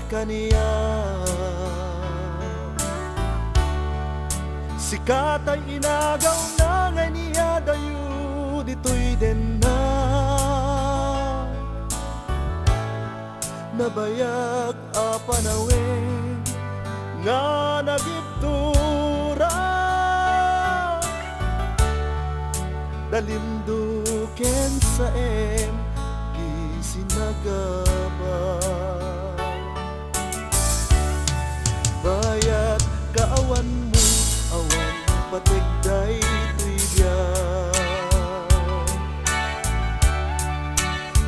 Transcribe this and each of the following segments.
kaniya. Sikat ay inagaw na ngay niya dayo dito'y den na nabayag a panawin nga nagibtura dalimduken sa gisinagaba bayat kaawan mo awan patigday trivia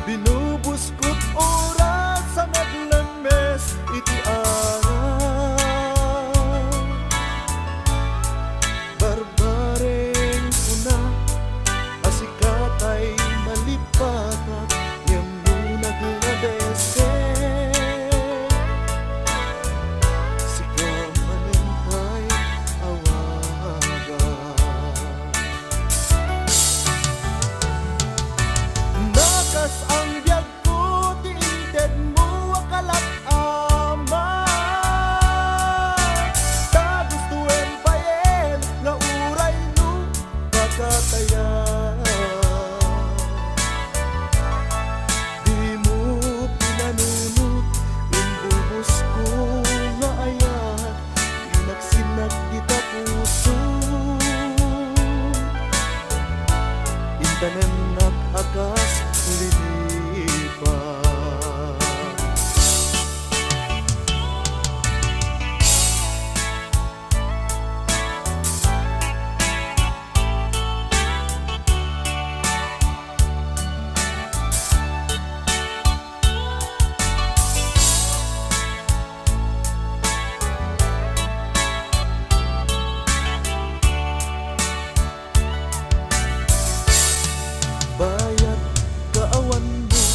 binubuskot oras sa naglames iti araw barbareng kuna asikatay malipatat ngem no nagladese sikamanentay awaga nakas ang biyag ko tiinted mo akalat ama ta gustuin payen nga uray no pagkataya di mo pinanunot imbubos ko nga ayat inagsinag kita puso intanem nag-akas lilipas bayat kaawan mo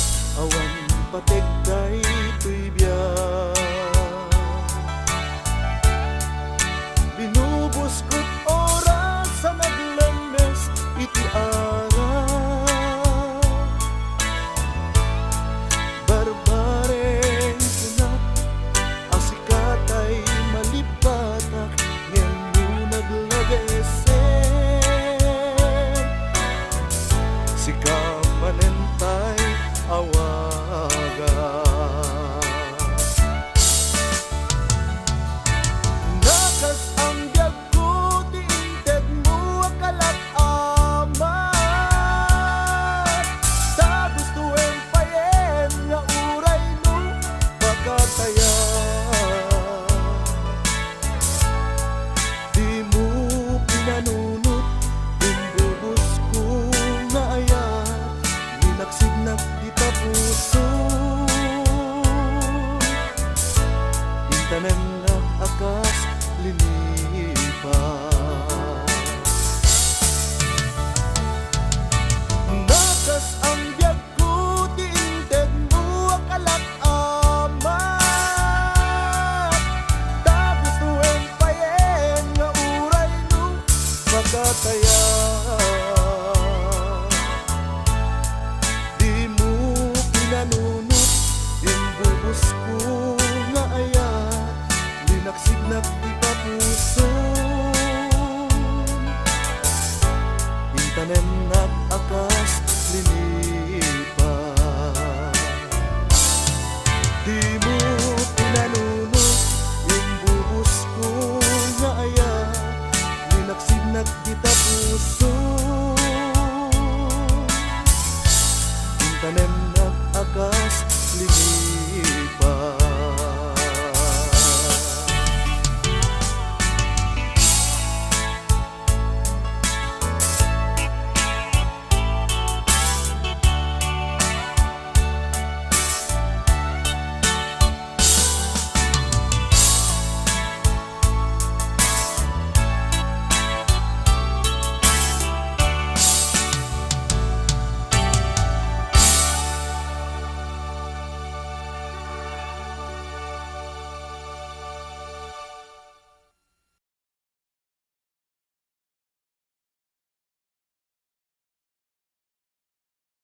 awan patigday tuibya binubuskot oras sa naglames iti araw barbareng sunat asikatay malipatak ngem no naglagese sikamanentay awaga nakas ang biyag ko tiinted mo akalat amat ta gustuin payen nga uray no pagkataya di mo pinanunot imbubos ko nga ayat ninagsignag kita puso intanem nag-akas lilipas nakas ang